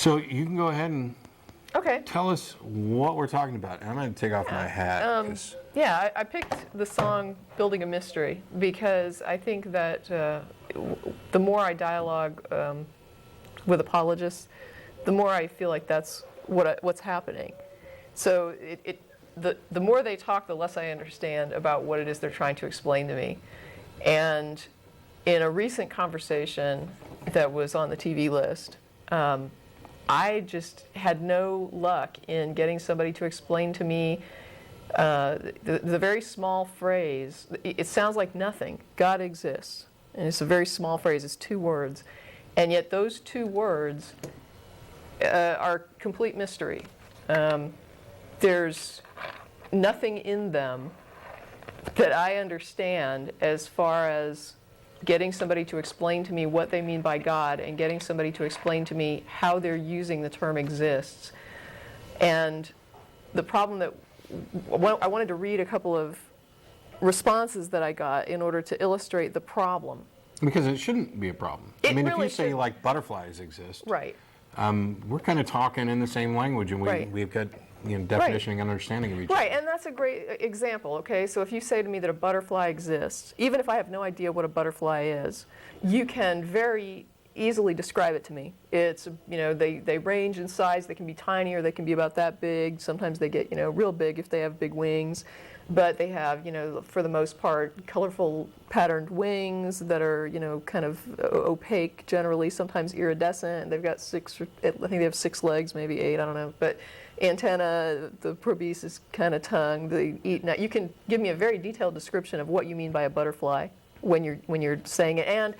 So you can go ahead and Okay. tell us what we're talking about. And I'm going to take off my hat. Yeah, I picked the song Building a Mystery because I think that the more I dialogue with apologists, the more I feel like that's what's happening. So the more they talk, the less I understand about what it is they're trying to explain to me. And in a recent conversation that was on the TV list, I just had no luck in getting somebody to explain to me the very small phrase. It sounds like nothing. God exists. And it's a very small phrase. It's 2 words. And yet those 2 words are complete mystery. There's nothing in them that I understand as far as getting somebody to explain to me what they mean by God and getting somebody to explain to me how they're using the term exists. And the problem that I wanted to read a couple of responses that I got in order to illustrate the problem. Because it shouldn't be a problem. It I mean, really if you say shouldn't. like butterflies exist, Right. we're kind of talking in the same language, and Right. we've got definition and understanding of each Right, other. and that's a great example, okay? So if you say to me that a butterfly exists, even if I have no idea what a butterfly is, you can very easily describe it to me. It's, they range in size. They can be tiny or they can be about that big. Sometimes they get, real big if they have big wings. But they have, for the most part, colorful patterned wings that are, kind of opaque generally, sometimes iridescent. They've got I think they have 6 legs, maybe 8, I don't know. But antenna, the proboscis kind of tongue. They eat. Now, you can give me a very detailed description of what you mean by a butterfly when you're saying it. And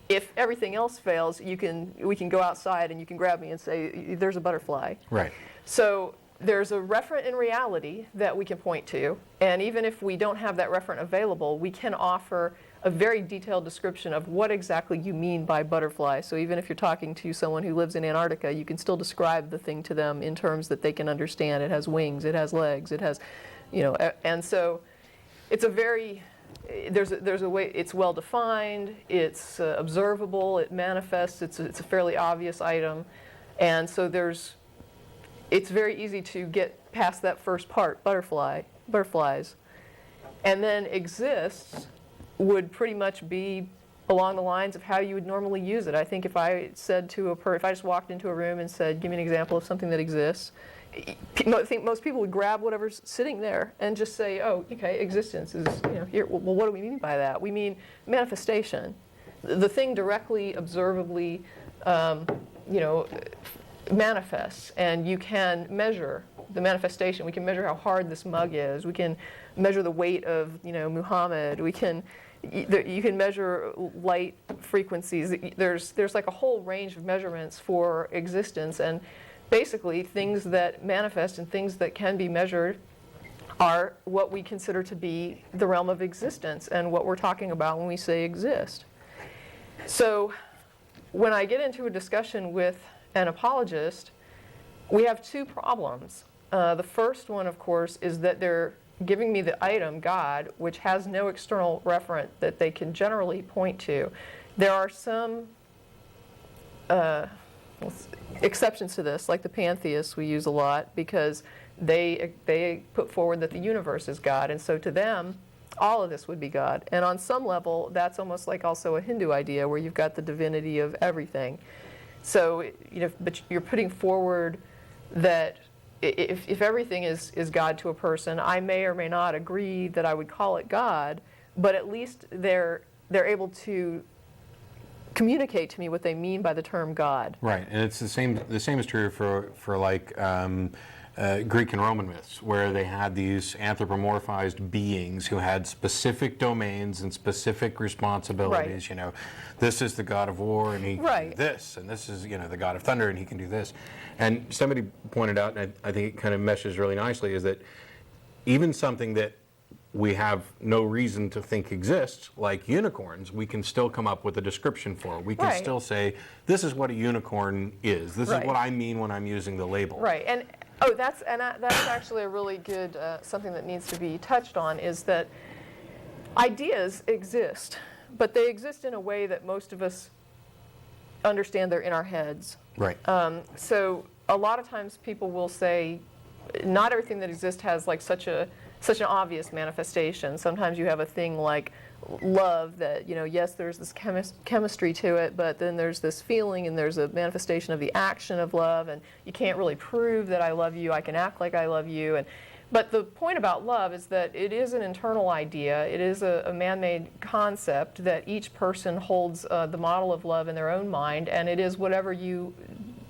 if everything else fails, we can go outside and you can grab me and say, there's a butterfly. Right. So there's a referent in reality that we can point to, and even if we don't have that referent available, we can offer a very detailed description of what exactly you mean by butterfly. So even if you're talking to someone who lives in Antarctica, you can still describe the thing to them in terms that they can understand. It has wings, it has legs, it has, and so it's a very, there's a way, it's well defined, it's observable, it manifests, it's a fairly obvious item, and so it's very easy to get past that first part, butterflies. And then exists would pretty much be along the lines of how you would normally use it. I think if I said to if I just walked into a room and said, give me an example of something that exists, I think most people would grab whatever's sitting there and just say, oh, okay, existence is, here. Well, what do we mean by that? We mean manifestation. The thing directly, observably, manifests, and you can measure the manifestation. We can measure how hard this mug is. We can measure the weight of, Muhammad. You can measure light frequencies. There's like a whole range of measurements for existence, and basically things that manifest and things that can be measured are what we consider to be the realm of existence and what we're talking about when we say exist. So when I get into a discussion with an apologist, we have 2 problems. The first one, of course, is that they're giving me the item, God, which has no external referent that they can generally point to. There are some exceptions to this, like the pantheists we use a lot, because they put forward that the universe is God, and so to them, all of this would be God. And on some level, that's almost like also a Hindu idea where you've got the divinity of everything. So, but you're putting forward that if everything is God to a person, I may or may not agree that I would call it God, but at least they're able to communicate to me what they mean by the term God. Right, and it's the same is true for like Greek and Roman myths, where they had these anthropomorphized beings who had specific domains and specific responsibilities. Right. This is the god of war, and he can Right. do this, and this is the god of thunder, and he can do this. And somebody pointed out, and I think it kind of meshes really nicely, is that even something that we have no reason to think exists, like unicorns, we can still come up with a description for. We can Right. still say, this is what a unicorn is. This Right. is what I mean when I'm using the label. Right, and that's actually a really good something that needs to be touched on, is that ideas exist, but they exist in a way that most of us understand they're in our heads. Right. So a lot of times people will say, not everything that exists has like such an obvious manifestation. Sometimes you have a thing like love that, yes, there's this chemistry to it, but then there's this feeling and there's a manifestation of the action of love, and you can't really prove that I love you. I can act like I love you. But the point about love is that it is an internal idea. It is a man-made concept that each person holds the model of love in their own mind, and it is whatever you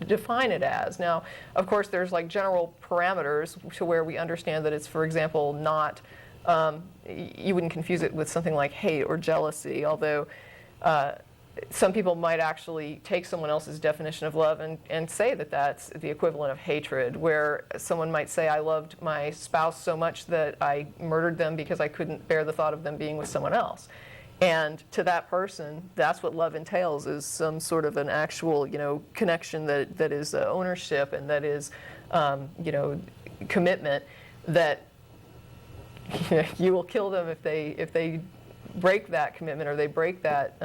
define it as. Now, of course, there's like general parameters to where we understand that it's, for example, not, you wouldn't confuse it with something like hate or jealousy, although some people might actually take someone else's definition of love and say that that's the equivalent of hatred, where someone might say, I loved my spouse so much that I murdered them because I couldn't bear the thought of them being with someone else. And to that person, that's what love entails, is some sort of an actual, connection that is ownership and that is, commitment, that you will kill them if they break that commitment or they break that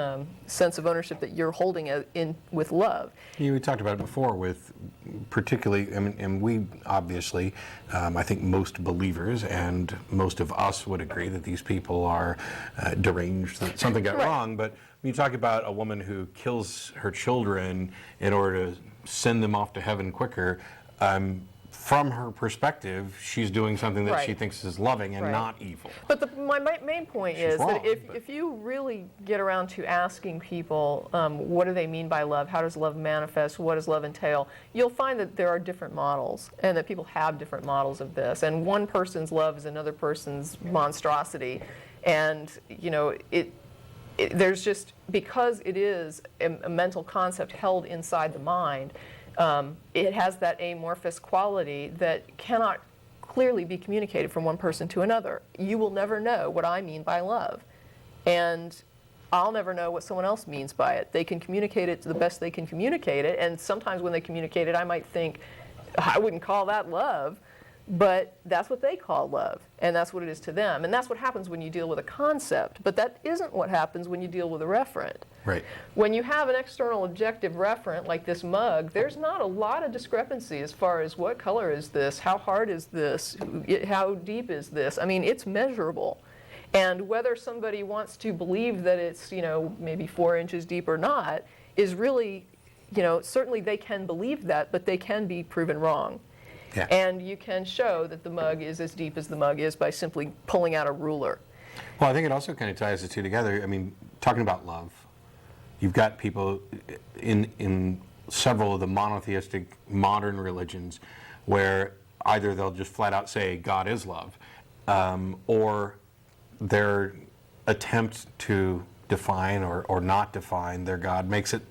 sense of ownership that you're holding in with love. We talked about it before with particularly, and we obviously, I think most believers and most of us would agree that these people are deranged, that something got Right. wrong, but when you talk about a woman who kills her children in order to send them off to heaven quicker, from her perspective, she's doing something that Right. she thinks is loving and Right. not evil. But my main point She's is wrong, that but- if you really get around to asking people, what do they mean by love? How does love manifest? What does love entail? You'll find that there are different models and that people have different models of this. And one person's love is another person's monstrosity. And, there's just, because it is a mental concept held inside the mind, it has that amorphous quality that cannot clearly be communicated from one person to another. You will never know what I mean by love, and I'll never know what someone else means by it. They can communicate it to the best they can communicate it, and sometimes when they communicate it, I might think, I wouldn't call that love, but that's what they call love, and that's what it is to them. And that's what happens when you deal with a concept, but that isn't what happens when you deal with a referent. Right. When you have an external objective referent like this mug, there's not a lot of discrepancy as far as what color is this, how hard is this, how deep is this. I mean, it's measurable. And whether somebody wants to believe that it's, maybe 4 inches deep or not is really, certainly they can believe that, but they can be proven wrong. Yeah. And you can show that the mug is as deep as the mug is by simply pulling out a ruler. Well, I think it also kind of ties the two together. I mean, talking about love, you've got people in several of the monotheistic modern religions where either they'll just flat out say God is love, or their attempt to define or not define their God makes it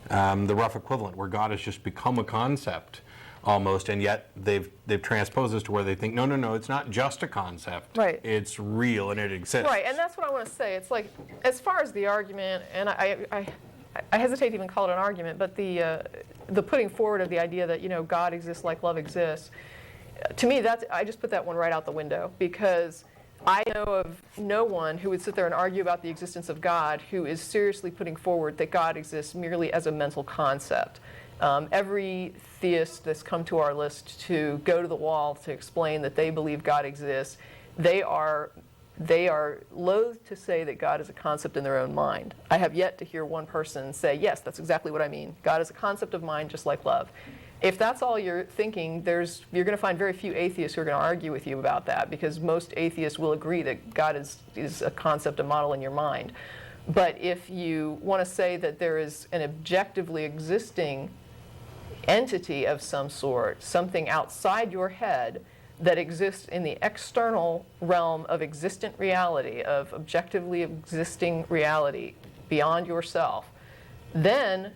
the rough equivalent, where God has just become a concept almost, and yet they've transposed this to where they think, no, it's not just a concept. Right. It's real and it exists. Right, and that's what I want to say. It's like, as far as the argument, and I hesitate to even call it an argument, but the putting forward of the idea that, God exists like love exists, to me, I just put that one right out the window, because I know of no one who would sit there and argue about the existence of God who is seriously putting forward that God exists merely as a mental concept. Every theist that's come to our list to go to the wall to explain that they believe God exists, they are loath to say that God is a concept in their own mind. I have yet to hear one person say, yes, that's exactly what I mean. God is a concept of mind just like love. If that's all you're thinking, you're going to find very few atheists who are going to argue with you about that, because most atheists will agree that God is a concept, a model in your mind. But if you want to say that there is an objectively existing entity of some sort, something outside your head that exists in the external realm of existent reality, of objectively existing reality beyond yourself, then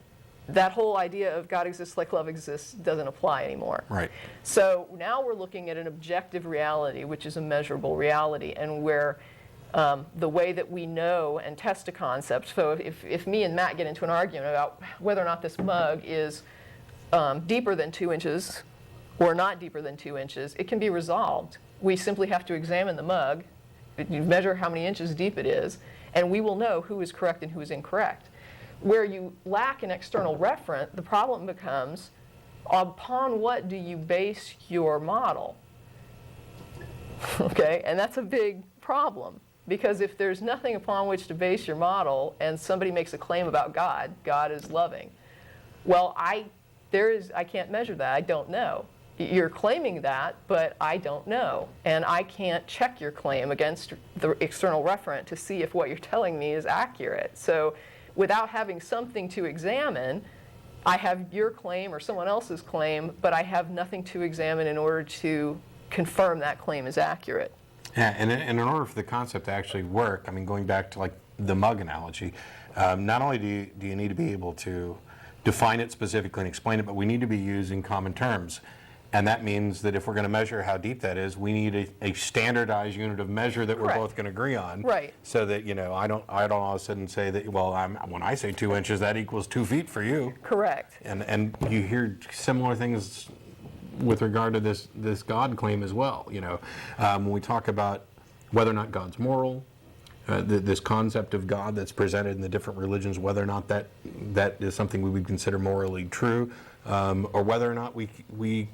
that whole idea of God exists like love exists doesn't apply anymore. Right. So now we're looking at an objective reality, which is a measurable reality, and where the way that we know and test a concept, so if me and Matt get into an argument about whether or not this mug is deeper than 2 inches or not deeper than 2 inches, it can be resolved. We simply have to examine the mug, measure how many inches deep it is, and we will know who is correct and who is incorrect. Where you lack an external referent, the problem becomes, upon what do you base your model? Okay, and that's a big problem, because if there's nothing upon which to base your model and somebody makes a claim about God, God is loving, well, I can't measure that. I don't know. You're claiming that, but I don't know. And I can't check your claim against the external referent to see if what you're telling me is accurate. So without having something to examine, I have your claim or someone else's claim, but I have nothing to examine in order to confirm that claim is accurate. Yeah, and in order for the concept to actually work, I mean, going back to like the mug analogy, not only do you need to be able to define it specifically and explain it, but we need to be using common terms. And that means that if we're going to measure how deep that is, we need a standardized unit of measure that we're Correct. both going to agree on. Right. So that, I don't all of a sudden say that, well, when I say 2 inches, that equals 2 feet for you. Correct. And you hear similar things with regard to this God claim as well. When we talk about whether or not God's moral, this concept of God that's presented in the different religions, whether or not that is something we would consider morally true, or whether or not we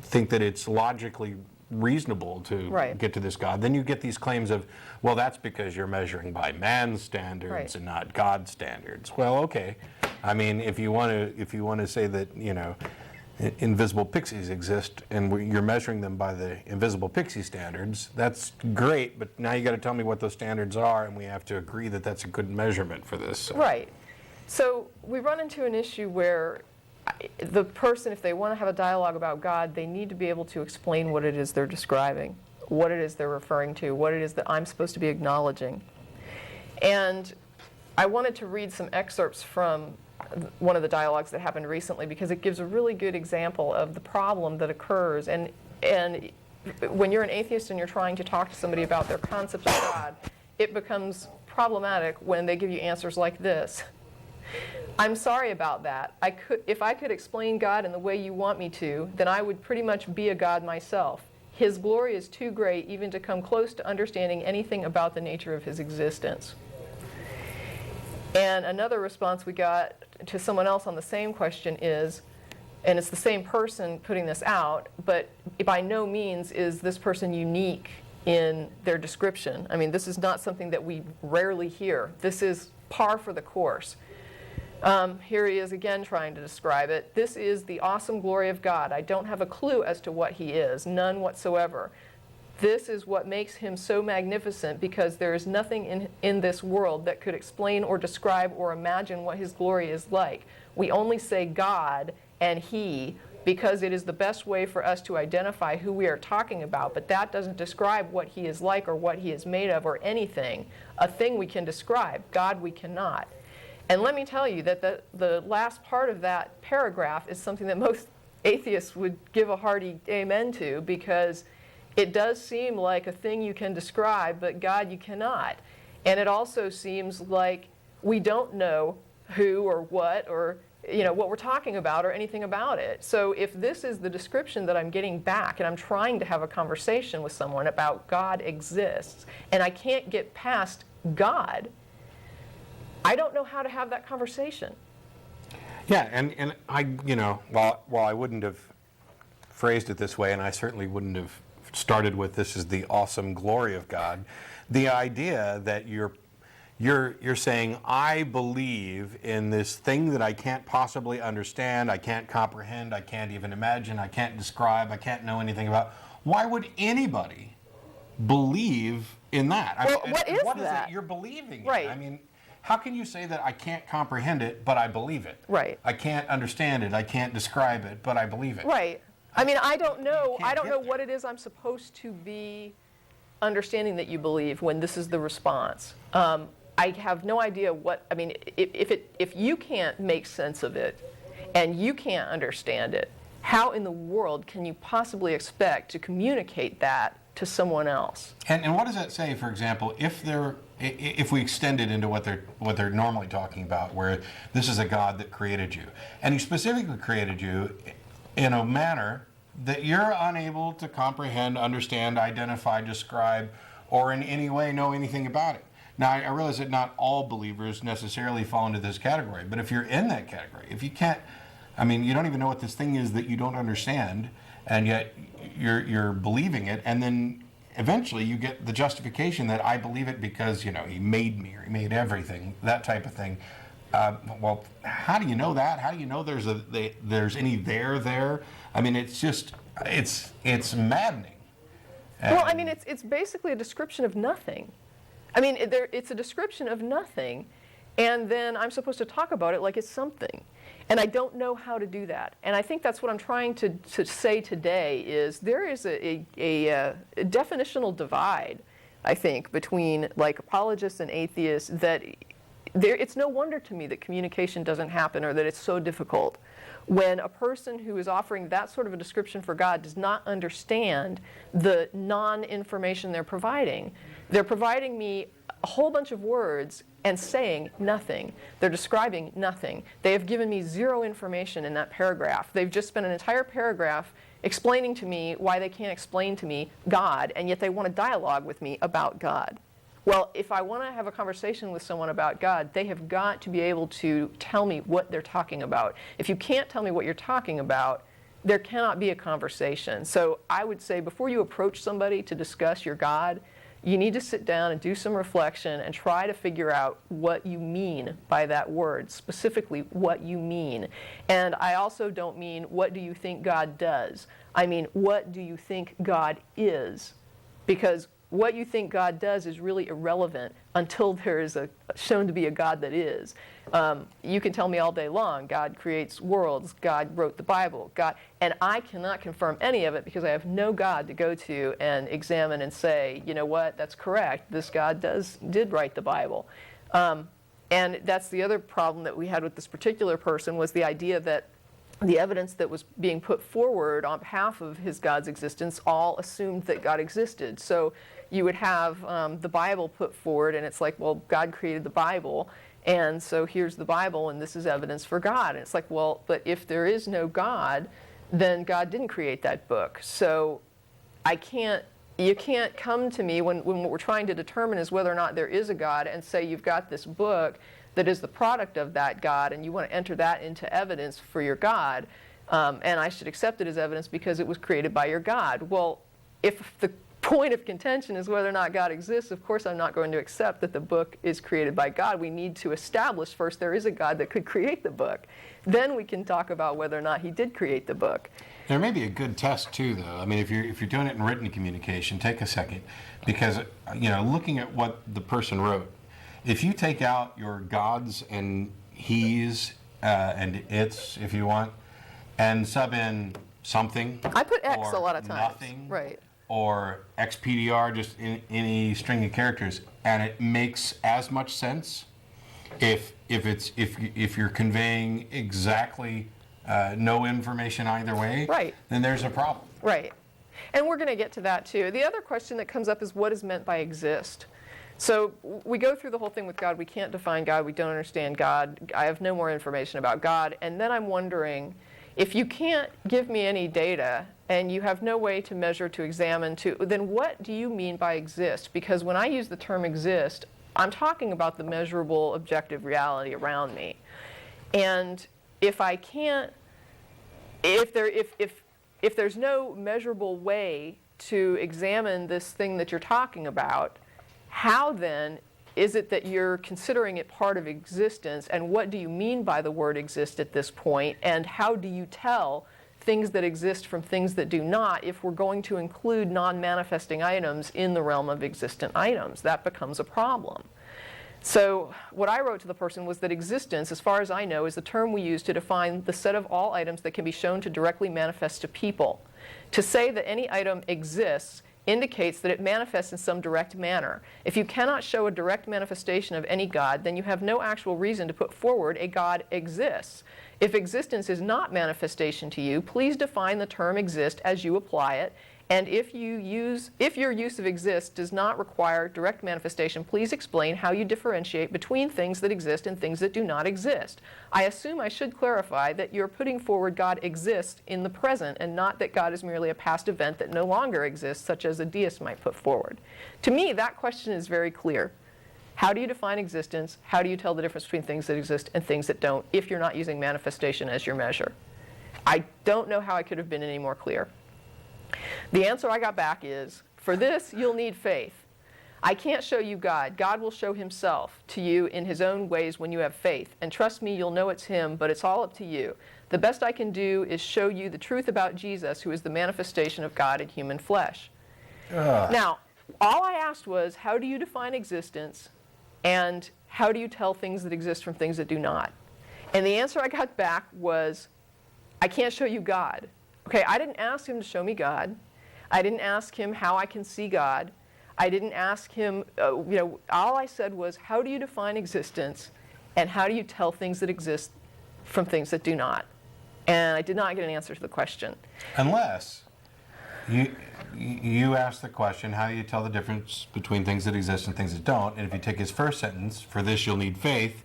think that it's logically reasonable to Right. get to this God, then you get these claims of, well, that's because you're measuring by man's standards Right. and not God's standards. Well, okay. I mean, if you want to say that, invisible pixies exist and you're measuring them by the invisible pixie standards, that's great, but now you got to tell me what those standards are, and we have to agree that that's a good measurement for this. Right. So we run into an issue where the person, if they want to have a dialogue about God, they need to be able to explain what it is they're describing, what it is they're referring to, what it is that I'm supposed to be acknowledging. And I wanted to read some excerpts from one of the dialogues that happened recently, because it gives a really good example of the problem that occurs. And when you're an atheist and you're trying to talk to somebody about their concept of God, it becomes problematic when they give you answers like this. I'm sorry about that. If I could explain God in the way you want me to, then I would pretty much be a God myself. His glory is too great even to come close to understanding anything about the nature of his existence. And another response we got to someone else on the same question is, and it's the same person putting this out, but by no means is this person unique in their description. I mean, this is not something that we rarely hear. This is par for the course. Here he is again trying to describe it. This is the awesome glory of God. I don't have a clue as to what he is, none whatsoever. This is what makes him so magnificent, because there is nothing in this world that could explain or describe or imagine what his glory is like. We only say God and he because it is the best way for us to identify who we are talking about, but that doesn't describe what he is like or what he is made of or anything. A thing we can describe, God we cannot. And let me tell you that the last part of that paragraph is something that most atheists would give a hearty amen to, because it does seem like a thing you can describe, but God you cannot. And it also seems like we don't know who or what or what we're talking about or anything about it. So if this is the description that I'm getting back, and I'm trying to have a conversation with someone about God exists, and I can't get past God, I don't know how to have that conversation. Yeah, and I, while I wouldn't have phrased it this way, and I certainly wouldn't have started with this is the awesome glory of God, the idea that you're saying, I believe in this thing that I can't possibly understand, I can't comprehend, I can't even imagine, I can't describe, I can't know anything about. Why would anybody believe in that? Well, what is what that? Is it you're believing in? Right. I mean, how can you say that I can't comprehend it, but I believe it? Right. I can't understand it, I can't describe it, but I believe it. Right. I mean, I don't know get what there. it is I'm supposed to be understanding that you believe when this is the response. I have no idea what, I mean, if you can't make sense of it and you can't understand it, how in the world can you possibly expect to communicate that to someone else? And what does that say, for example, if we extend it into what they're normally talking about, where this is a God that created you, and he specifically created you in a manner that you're unable to comprehend, understand, identify, describe, or in any way know anything about it. Now, I realize that not all believers necessarily fall into this category, but if you're in that category, if you can't, I mean, you don't even know what this thing is that you don't understand, and yet you're believing it, and then eventually you get the justification that I believe it because, he made me, or he made everything, that type of thing. Well, how do you know that? How do you know there's any there? I mean, it's just, it's maddening. Well, I mean, it's basically a description of nothing. I mean, it's a description of nothing, and then I'm supposed to talk about it like it's something. And I don't know how to do that. And I think that's what I'm trying to say today is there is a definitional divide, I think, between like apologists and atheists that it's no wonder to me that communication doesn't happen or that it's so difficult when a person who is offering that sort of a description for God does not understand the non-information they're providing. They're providing me a whole bunch of words and saying nothing. They're describing nothing. They have given me zero information in that paragraph. They've just spent an entire paragraph explaining to me why they can't explain to me God, and yet they want to dialogue with me about God. Well, if I want to have a conversation with someone about God, they have got to be able to tell me what they're talking about. If you can't tell me what you're talking about, there cannot be a conversation. So I would say before you approach somebody to discuss your God, you need to sit down and do some reflection and try to figure out what you mean by that word, specifically what you mean. And I also don't mean what do you think God does. I mean, what do you think God is? Because what you think God does is really irrelevant until there is shown to be a God that is. You can tell me all day long, God creates worlds, God wrote the Bible, God, and I cannot confirm any of it because I have no God to go to and examine and say, you know what, that's correct, this God did write the Bible. And that's the other problem that we had with this particular person was the idea that the evidence that was being put forward on behalf of his God's existence all assumed that God existed. So you would have the Bible put forward, and it's like, well, God created the Bible, and so here's the Bible, and this is evidence for God. And it's like, well, but if there is no God, then God didn't create that book. So you can't come to me when what we're trying to determine is whether or not there is a God and say you've got this book that is the product of that God, and you want to enter that into evidence for your God, and I should accept it as evidence because it was created by your God. Well, if the point of contention is whether or not God exists, of course I'm not going to accept that the book is created by God. We need to establish first there is a God that could create the book. Then we can talk about whether or not he did create the book. There may be a good test too, though. I mean, if you're doing it in written communication, take a second, because looking at what the person wrote, if you take out your gods and he's and it's, if you want, and sub in something, I put X or a lot of times. nothing, right? Or XPDR, just in any string of characters, and it makes as much sense if you're conveying exactly no information either way, right, then there's a problem. Right. And we're going to get to that too. The other question that comes up is what is meant by exist? So we go through the whole thing with God. We can't define God. We don't understand God. I have no more information about God. And then I'm wondering, if you can't give me any data and you have no way to measure, to examine, then what do you mean by exist? Because when I use the term exist, I'm talking about the measurable objective reality around me. And if I can't, if there's no measurable way to examine this thing that you're talking about, how then is it that you're considering it part of existence, and what do you mean by the word exist at this point, and how do you tell things that exist from things that do not if we're going to include non-manifesting items in the realm of existent items? That becomes a problem. So what I wrote to the person was that existence, as far as I know, is the term we use to define the set of all items that can be shown to directly manifest to people. To say that any item exists indicates that it manifests in some direct manner. If you cannot show a direct manifestation of any God, then you have no actual reason to put forward a God exists. If existence is not manifestation to you, please define the term exist as you apply it. And if your use of exist does not require direct manifestation, please explain how you differentiate between things that exist and things that do not exist. I assume I should clarify that you're putting forward God exists in the present and not that God is merely a past event that no longer exists, such as a deist might put forward. To me, that question is very clear. How do you define existence? How do you tell the difference between things that exist and things that don't if you're not using manifestation as your measure? I don't know how I could have been any more clear. The answer I got back is, for this, you'll need faith. I can't show you God. God will show himself to you in his own ways when you have faith. And trust me, you'll know it's him, but it's all up to you. The best I can do is show you the truth about Jesus, who is the manifestation of God in human flesh. Now, all I asked was, how do you define existence? And how do you tell things that exist from things that do not? And the answer I got back was, I can't show you God. Okay, I didn't ask him to show me God. I didn't ask him how I can see God. I didn't ask him, all I said was, how do you define existence? And how do you tell things that exist from things that do not? And I did not get an answer to the question. Unless you ask the question, how do you tell the difference between things that exist and things that don't? And if you take his first sentence, for this you'll need faith,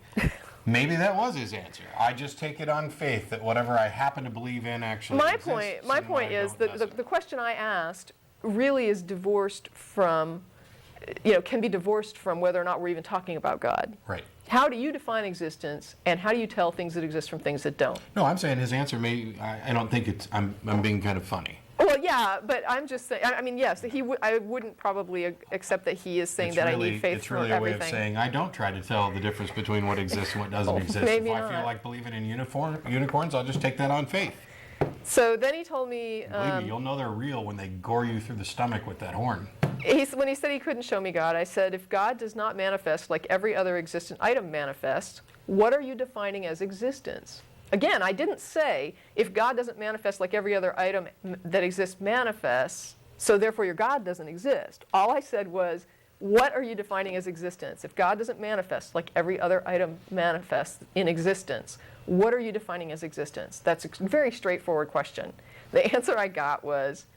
maybe that was his answer. I just take it on faith that whatever I happen to believe in actually exists. My point is that the question I asked really is divorced from, can be divorced from whether or not we're even talking about God. Right. How do you define existence, and how do you tell things that exist from things that don't? No, I'm saying his answer I don't think it's, I'm being kind of funny. Well, yeah, but I'm just saying, I mean, yes, I wouldn't probably accept that he is saying that I need faith for everything. It's really a way of saying, I don't try to tell the difference between what exists and what doesn't exist. Maybe if not. I feel like believing in unicorns, I'll just take that on faith. So then he told me... Believe me, you'll know they're real when they gore you through the stomach with that horn. When he said he couldn't show me God, I said, if God does not manifest like every other existent item manifests, what are you defining as existence? Again, I didn't say, if God doesn't manifest like every other item that exists manifests, so therefore your God doesn't exist. All I said was, what are you defining as existence? If God doesn't manifest like every other item manifests in existence, what are you defining as existence? That's a very straightforward question. The answer I got was,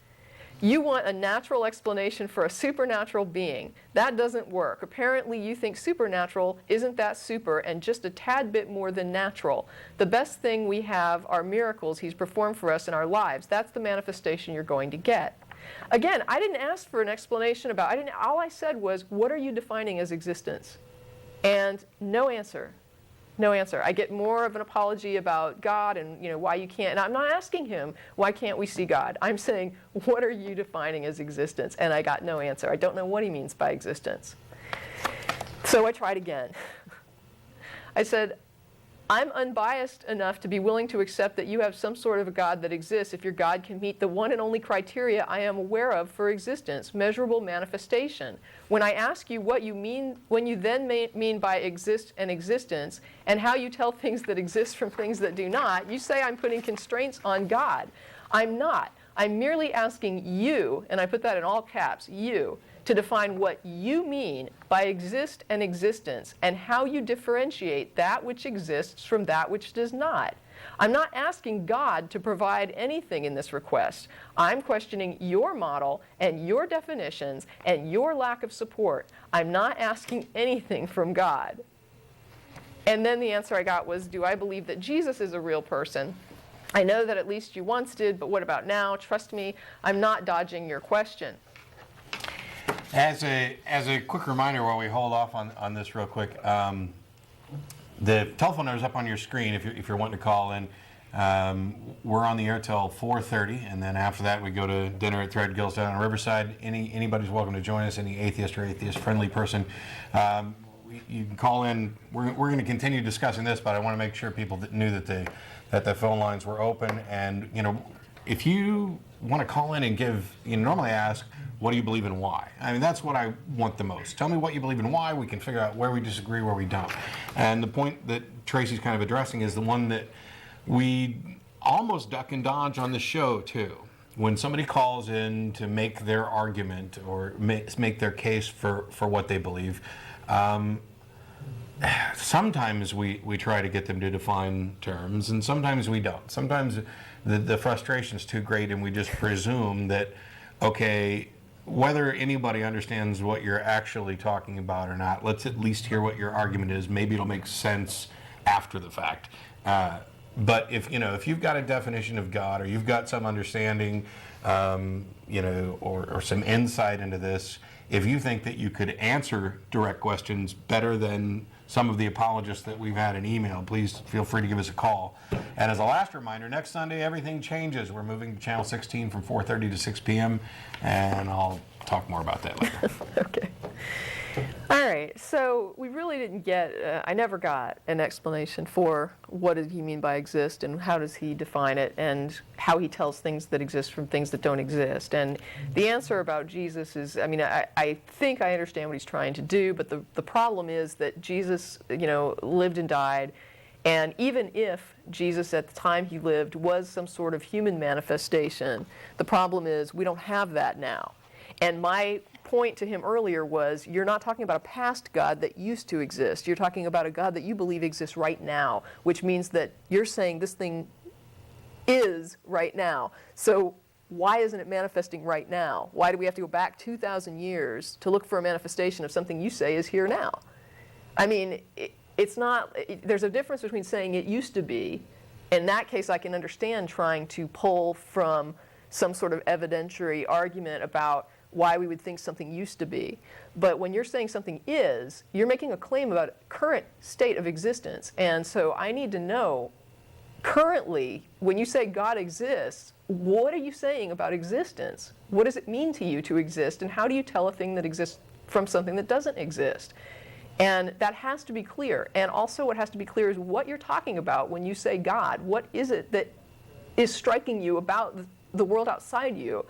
you want a natural explanation for a supernatural being. That doesn't work. Apparently you think supernatural isn't that super and just a tad bit more than natural. The best thing we have are miracles he's performed for us in our lives. That's the manifestation you're going to get. Again, I didn't ask for an explanation about, all I said was, what are you defining as existence? And no answer. No answer. I get more of an apology about God and why you can't. And I'm not asking him, why can't we see God? I'm saying, what are you defining as existence? And I got no answer. I don't know what he means by existence. So I tried again. I said, I'm unbiased enough to be willing to accept that you have some sort of a God that exists if your God can meet the one and only criteria I am aware of for existence, measurable manifestation. When I ask you what you mean, when you then mean by exist and existence, and how you tell things that exist from things that do not, you say I'm putting constraints on God. I'm not. I'm merely asking you, and I put that in all caps, you, to define what you mean by exist and existence, and how you differentiate that which exists from that which does not. I'm not asking God to provide anything in this request. I'm questioning your model and your definitions and your lack of support. I'm not asking anything from God. And then the answer I got was, do I believe that Jesus is a real person? I know that at least you once did, but what about now? Trust me, I'm not dodging your question. As a quick reminder while we hold off on this real quick, the telephone number is up on your screen if you're wanting to call in. We're on the air till 4:30, and then after that we go to dinner at Threadgill's down on Riverside. Anybody's welcome to join us, any atheist or atheist-friendly person. You can call in. We're going to continue discussing this, but I want to make sure people knew that the phone lines were open. And if you want to call in and give, normally I ask, what do you believe and why? I mean, that's what I want the most. Tell me what you believe and why. We can figure out where we disagree, where we don't. And the point that Tracie's kind of addressing is the one that we almost duck and dodge on the show, too. When somebody calls in to make their argument or make their case for what they believe, sometimes we try to get them to define terms, and sometimes we don't. Sometimes the frustration is too great, and we just presume that, okay, whether anybody understands what you're actually talking about or not, let's at least hear what your argument is. Maybe it'll make sense after the fact. But if you've got a definition of God, or you've got some understanding, or some insight into this, if you think that you could answer direct questions better than some of the apologists that we've had in email, please feel free to give us a call. And as a last reminder, next Sunday everything changes. We're moving to Channel 16 from 4:30 to 6 p.m., and I'll talk more about that later. Okay. All right, so we really didn't get, I never got an explanation for what does he mean by exist and how does he define it and how he tells things that exist from things that don't exist. And the answer about Jesus is, I mean, I think I understand what he's trying to do, but the problem is that Jesus, lived and died. And even if Jesus at the time he lived was some sort of human manifestation, the problem is we don't have that now. And my point to him earlier was, you're not talking about a past God that used to exist. You're talking about a God that you believe exists right now, which means that you're saying this thing is right now. So why isn't it manifesting right now? Why do we have to go back 2,000 years to look for a manifestation of something you say is here now? I mean, it's not, there's a difference between saying it used to be. In that case, I can understand trying to pull from some sort of evidentiary argument about why we would think something used to be. But when you're saying something is, you're making a claim about current state of existence. And so I need to know, currently, when you say God exists, what are you saying about existence? What does it mean to you to exist? And how do you tell a thing that exists from something that doesn't exist? And that has to be clear. And also what has to be clear is what you're talking about when you say God. What is it that is striking you about the world outside you?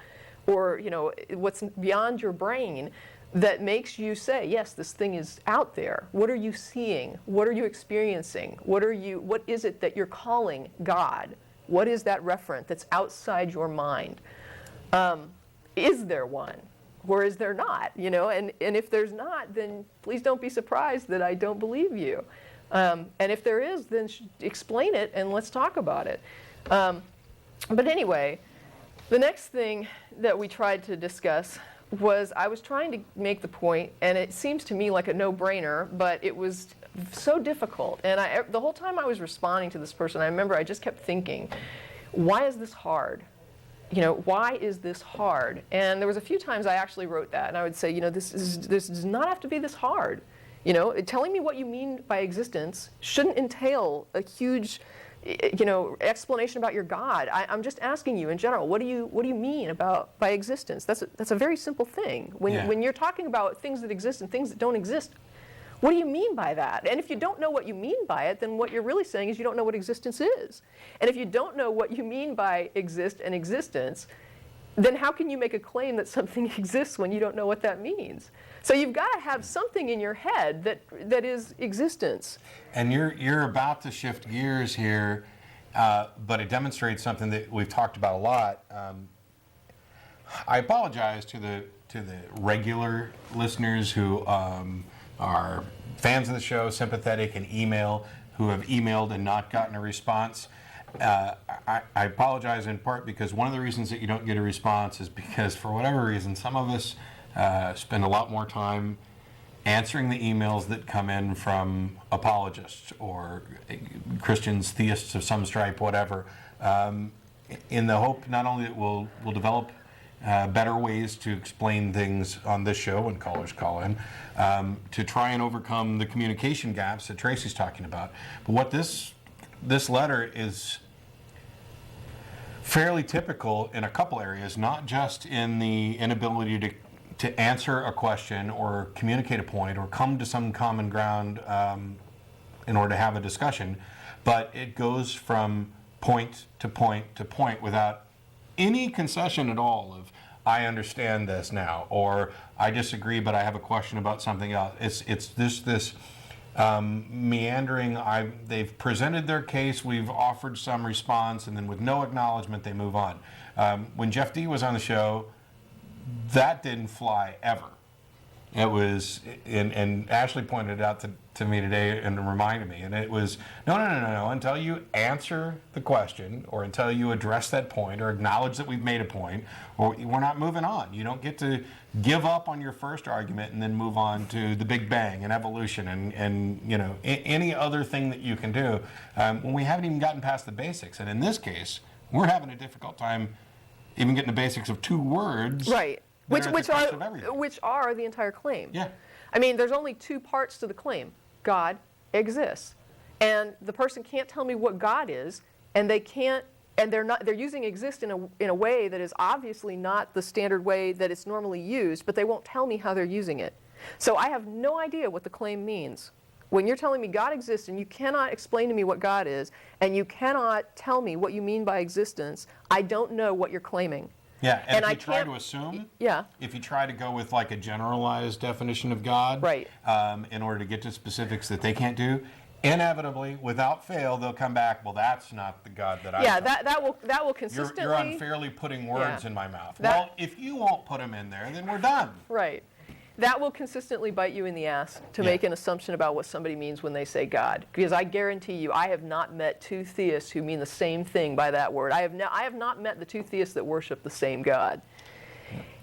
Or what's beyond your brain that makes you say, yes, this thing is out there. What are you seeing? What are you experiencing? What is it that you're calling God? What is that referent that's outside your mind? Is there one? Or is there not? And if there's not, then please don't be surprised that I don't believe you. And if there is, then explain it and let's talk about it. But anyway, the next thing that we tried to discuss was, I was trying to make the point, and it seems to me like a no-brainer, but it was so difficult. And the whole time I was responding to this person, I remember I just kept thinking, why is this hard? Why is this hard? And there was a few times I actually wrote that, and I would say, this does not have to be this hard. Telling me what you mean by existence shouldn't entail a huge explanation about your God. I'm just asking you in general, what do you mean by existence? That's a very simple thing. When you're talking about things that exist and things that don't exist, what do you mean by that? And if you don't know what you mean by it, then what you're really saying is you don't know what existence is. And if you don't know what you mean by exist and existence, then how can you make a claim that something exists when you don't know what that means? So you've got to have something in your head that is existence. And you're about to shift gears here, but it demonstrates something that we've talked about a lot. I apologize to the regular listeners who are fans of the show, sympathetic, and who have emailed and not gotten a response. I apologize in part because one of the reasons that you don't get a response is because, for whatever reason, some of us spend a lot more time answering the emails that come in from apologists or Christians, theists of some stripe, whatever, in the hope not only that we'll develop better ways to explain things on this show when callers call in, to try and overcome the communication gaps that Tracie's talking about. But what this letter is fairly typical in a couple areas, not just in the inability to answer a question or communicate a point or come to some common ground in order to have a discussion, but it goes from point to point to point without any concession at all of, I understand this now, or I disagree but I have a question about something else. It's this meandering, they've presented their case, we've offered some response, and then with no acknowledgement they move on. When Jeff D was on the show, that didn't fly ever. It was, and Ashley pointed it out to me today and reminded me, and it was, no, until you answer the question, or until you address that point, or acknowledge that we've made a point, or we're not moving on. You don't get to give up on your first argument and then move on to the Big Bang and evolution and any other thing that you can do when we haven't even gotten past the basics. And in this case, we're having a difficult time even getting the basics of two words. Right. Which, that are at which the crux are of everything. which are the entire claim. Yeah. I mean, there's only two parts to the claim. God exists. And the person can't tell me what God is, and they can't, and they're using exist in a way that is obviously not the standard way that it's normally used, but they won't tell me how they're using it. So I have no idea what the claim means. When you're telling me God exists and you cannot explain to me what God is, and you cannot tell me what you mean by existence, I don't know what you're claiming. Yeah, and if I you try can't- to assume, Yeah. if you try to go with like a generalized definition of God, Right. In order to get to specifics that they can't do, inevitably, without fail, they'll come back, well, that's not the God that I Yeah, thought. that will You're consistently. unfairly putting words Yeah. in my mouth. That- Well, if you won't put them in there, then we're done. Right. That will consistently bite you in the ass to Yeah. make an assumption about what somebody means when they say God. Because I guarantee you, I have not met two theists who mean the same thing by that word. I have not met the two theists that worship the same God.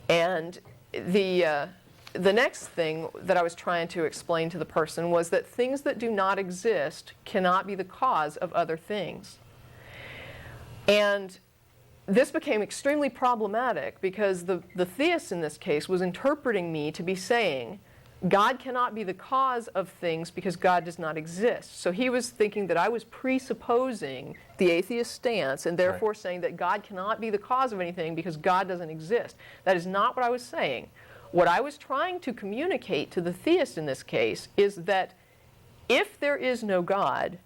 And the next thing that I was trying to explain to the person was that things that do not exist cannot be the cause of other things. And this became extremely problematic because the theist in this case was interpreting me to be saying God cannot be the cause of things because God does not exist. So he was thinking that I was presupposing the atheist stance and therefore saying that God cannot be the cause of anything because God doesn't exist. That is not what I was saying. What I was trying to communicate to the theist in this case is that if there is no God,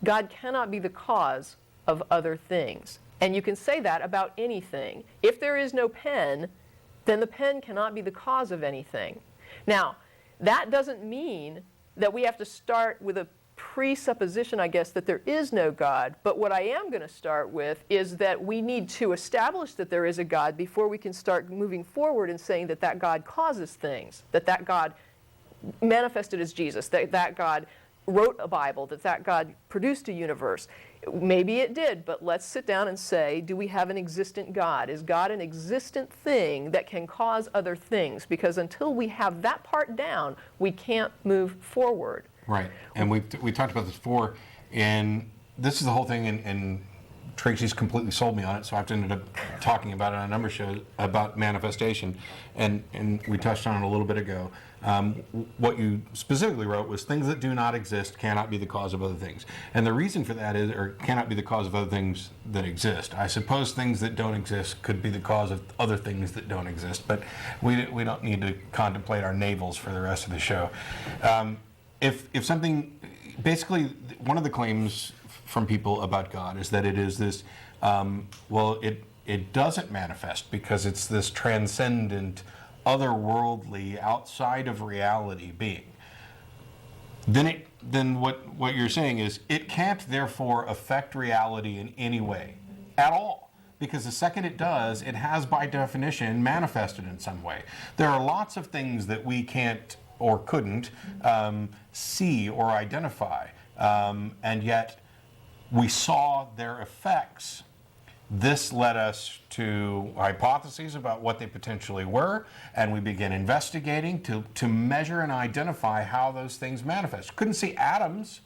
God cannot be the cause of other things. And you can say that about anything. If there is no pen, then the pen cannot be the cause of anything. Now, that doesn't mean that we have to start with a presupposition, I guess, that there is no God. But what I am going to start with is that we need to establish that there is a God before we can start moving forward and saying that that God causes things, that that God manifested as Jesus, that that God wrote a Bible, that that God produced a universe. Maybe it did, but let's sit down and say, do we have an existent God? Is God an existent thing that can cause other things? Because until we have that part down, we can't move forward. Right, and we talked about this before, and this is the whole thing, and Tracie's completely sold me on it, so I've ended up talking about it on a number of shows about manifestation, and we touched on it a little bit ago. What you specifically wrote was things that do not exist cannot be the cause of other things. And the reason for that is, or cannot be the cause of other things that exist. I suppose things that don't exist could be the cause of other things that don't exist, but we don't need to contemplate our navels for the rest of the show. If something, basically, one of the claims from people about God is that it is this, it doesn't manifest because it's this transcendent, otherworldly, outside of reality being. Then what you're saying is it can't therefore affect reality in any way at all. Because the second it does, it has by definition manifested in some way. There are lots of things that we can't or couldn't see or identify, and yet we saw their effects. This led us to hypotheses about what they potentially were, and we began investigating to measure and identify how those things manifest. Couldn't see atoms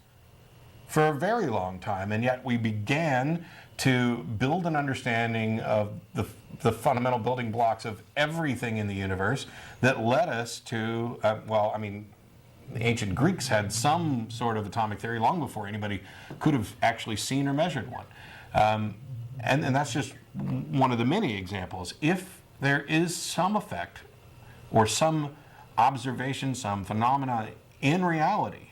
for a very long time, and yet we began to build an understanding of the fundamental building blocks of everything in the universe that led us to, the ancient Greeks had some sort of atomic theory long before anybody could have actually seen or measured one. And that's just one of the many examples. If there is some effect or some observation, some phenomena in reality,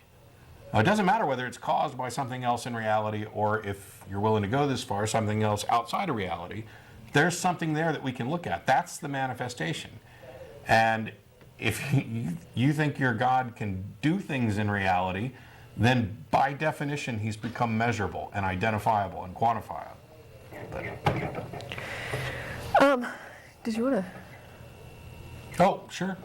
now, it doesn't matter whether it's caused by something else in reality or, if you're willing to go this far, something else outside of reality, there's something there that we can look at. That's the manifestation. And if you think your God can do things in reality, then by definition, he's become measurable and identifiable and quantifiable. Did you want to? Oh, sure.